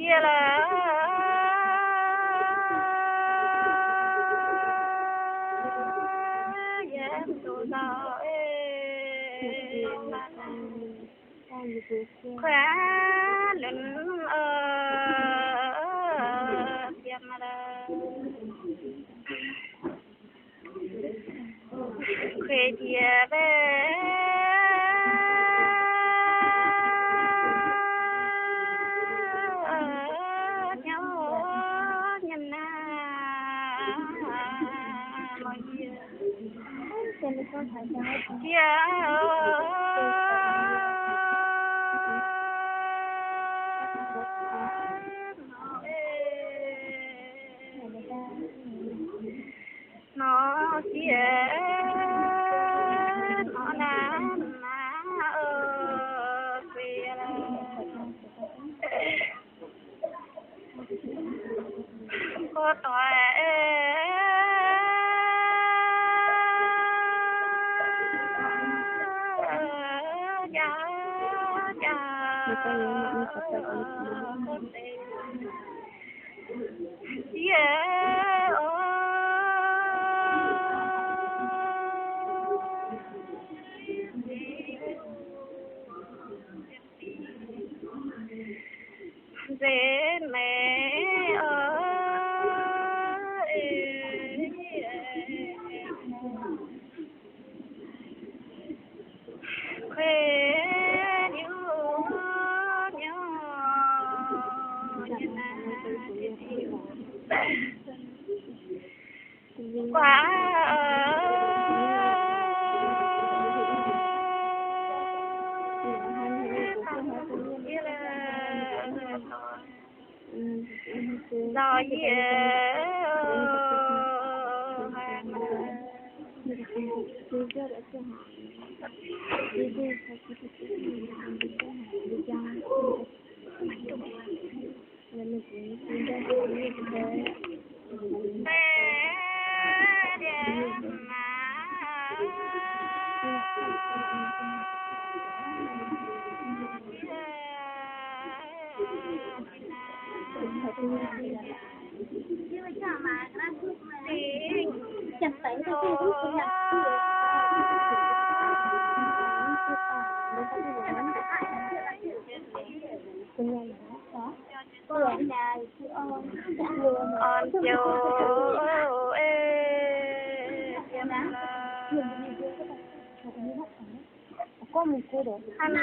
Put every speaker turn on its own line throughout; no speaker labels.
chia là dám đồ nào khóa lưng tiêm là khuê chia về nó chia nó làm mà quê là có tỏi dễ mẹ khuê quá do chẳng phải có một cô đó anh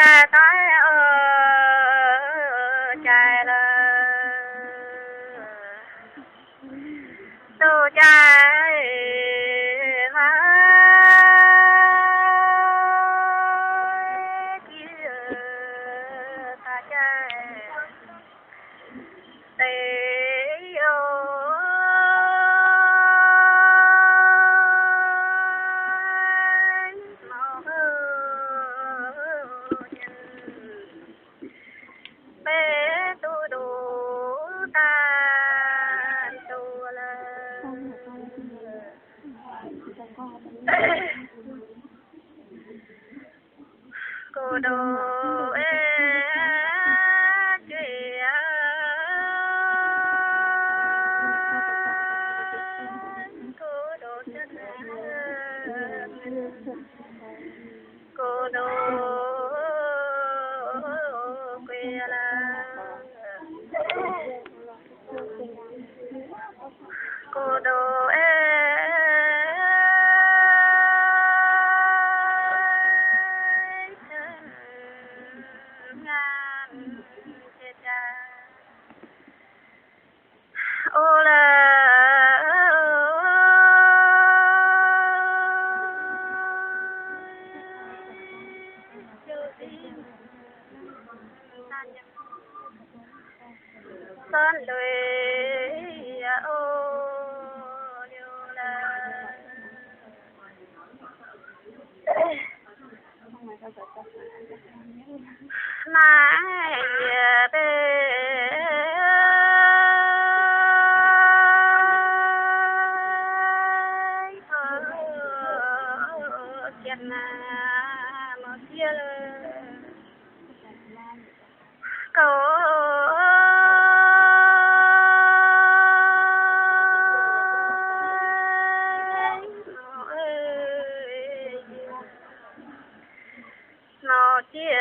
cha tới cha là tu cha mà chia ta cha tê cô đồ cô đồ cô đô quê là cô đô ngàn chết cha ô là sơn đuôi ô liêu là mãi bê kiệt một chia cầu nó chia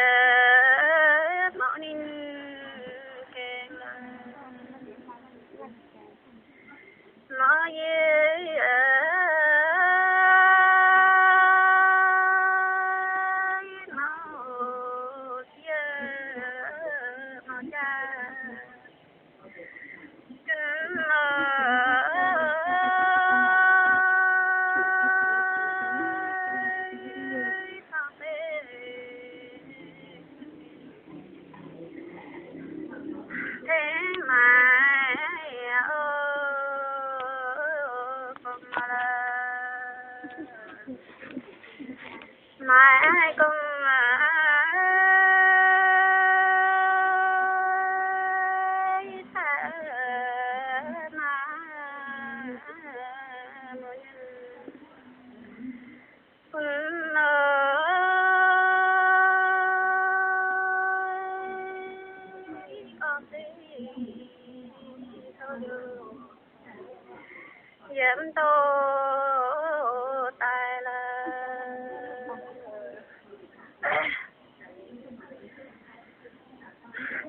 mẫu nín kèm nó ye nó chia nó cha mãi cùng diễm tô tài là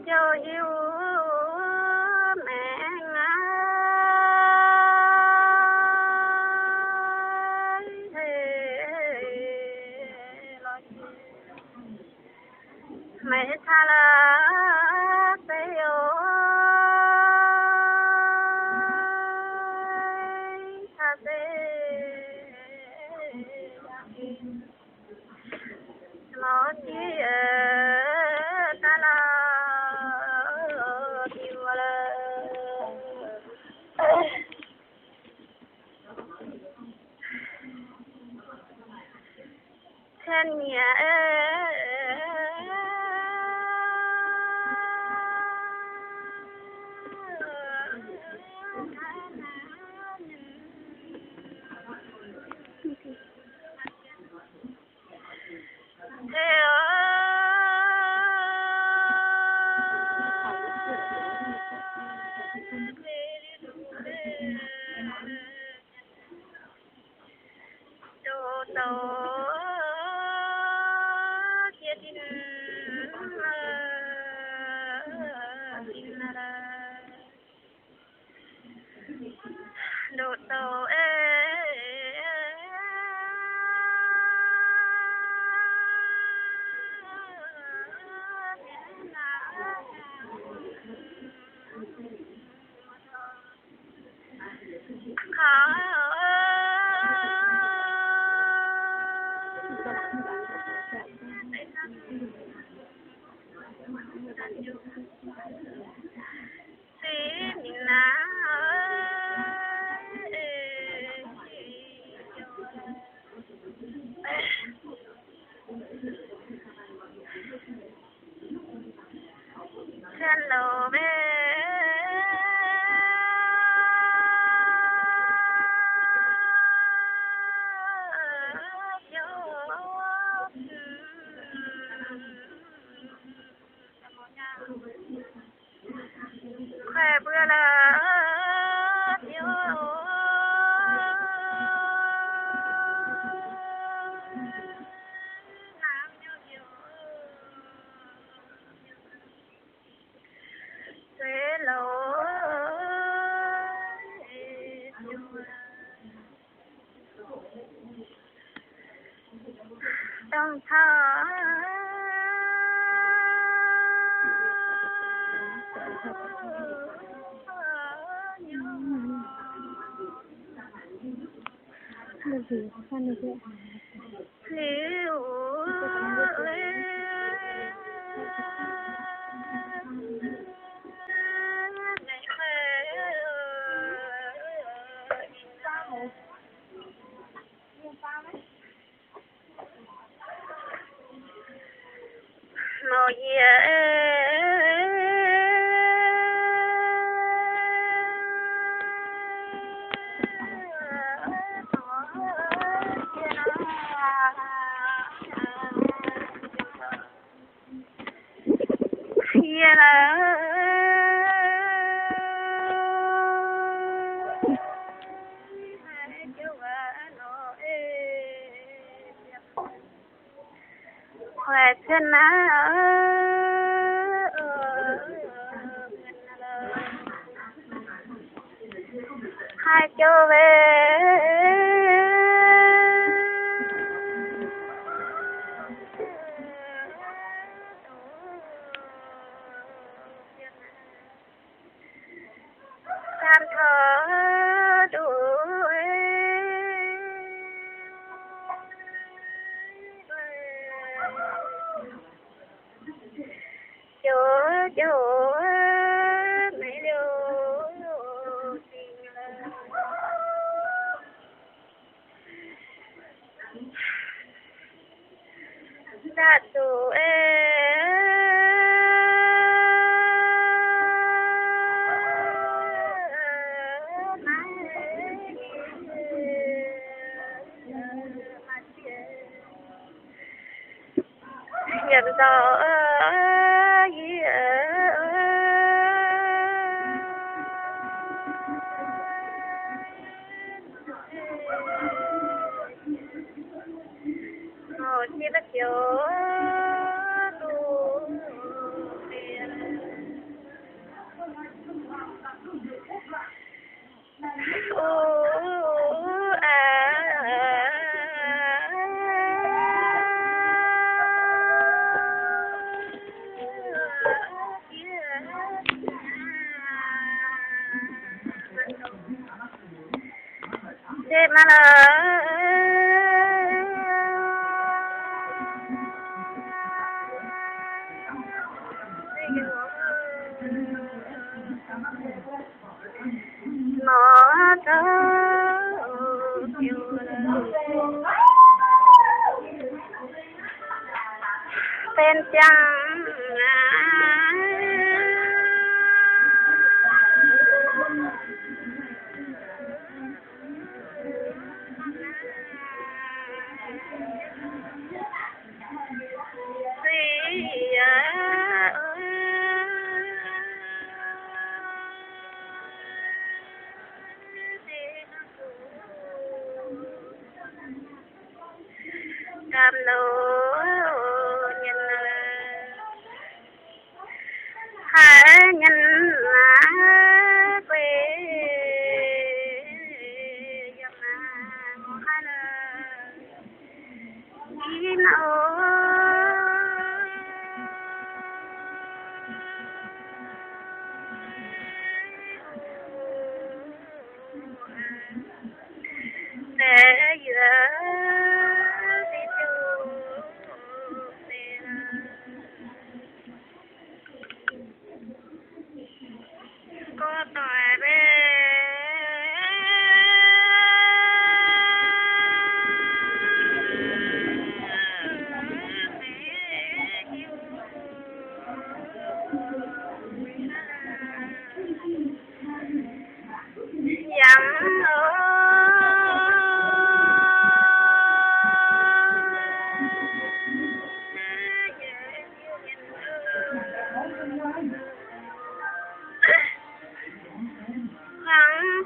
cho yêu mẹ mẹ tha là bêu tha nó chia ta là yêu là thiên nhà độ tàu hello bé khoe bữa là thiếu ต้องทอหรือMời Hoài chân hai châu về tam thở đuổi chỗ mấy điều tình đã tụ nhập gió một chi bất chứa tu tiền thế mà nó thơ tên chẳng cam lô nhân hai nhân quê dân hai đi nấu để giữa có tỏi về dặm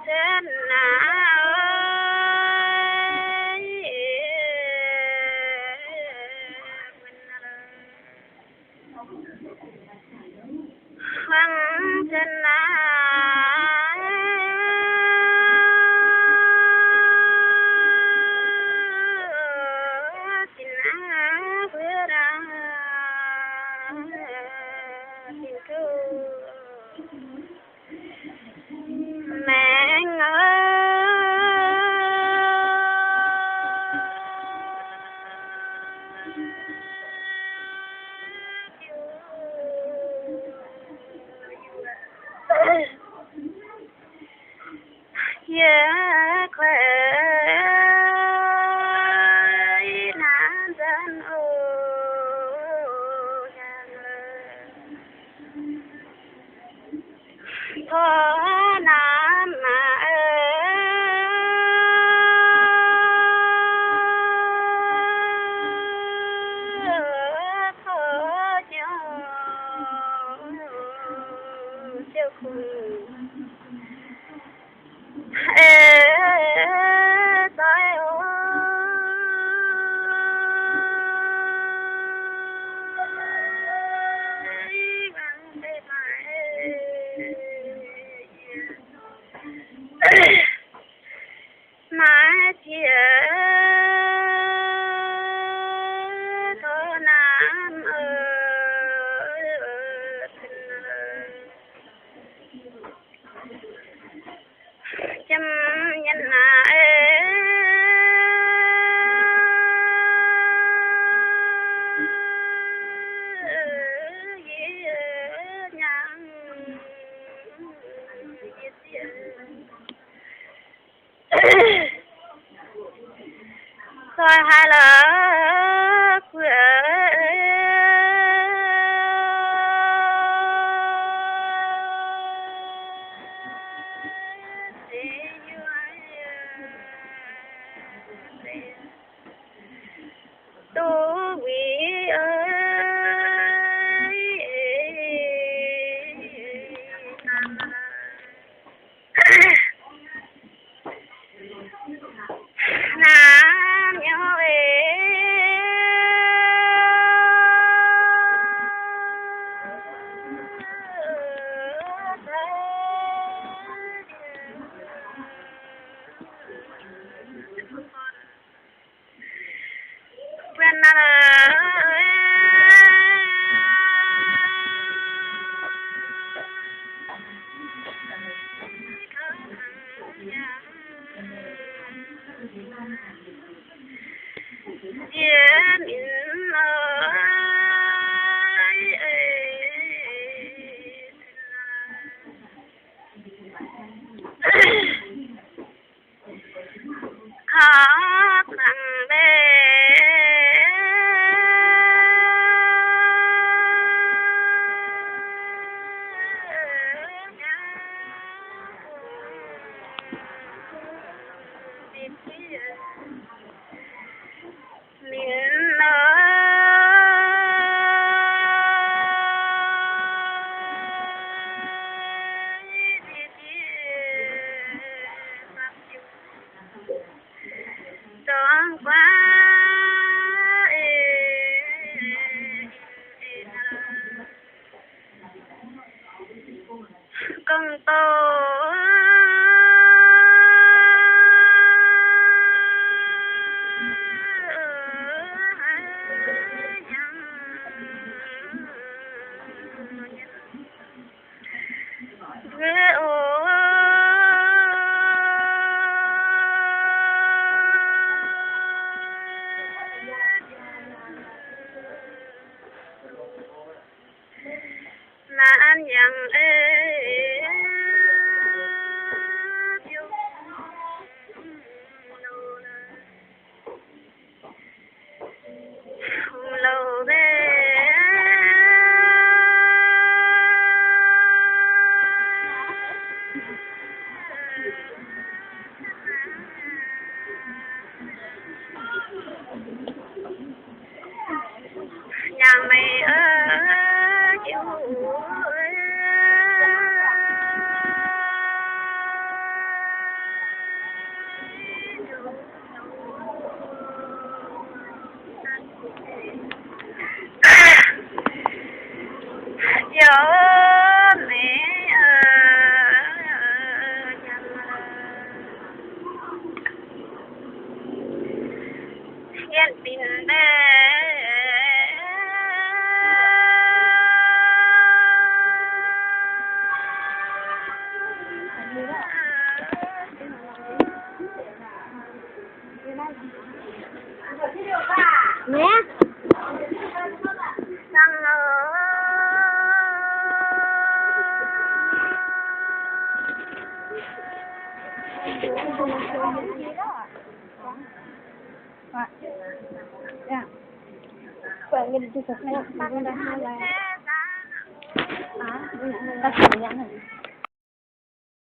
trên khoan trên xin Yeah, quê nan dân ô có nam mà có chiều khung tại ô bằng bề mãi chia thơ nam chăm nhân rồi hai lỡ quê tu vị ơi nam nhớ quen khó khăn về miền tròn quá con tôi nan yang lâu về nhà mày chịu nhớ mẹ yên bình bề
Bạn cái đi chụp này, bạn cái đang hai là à, ta thử nhãn này.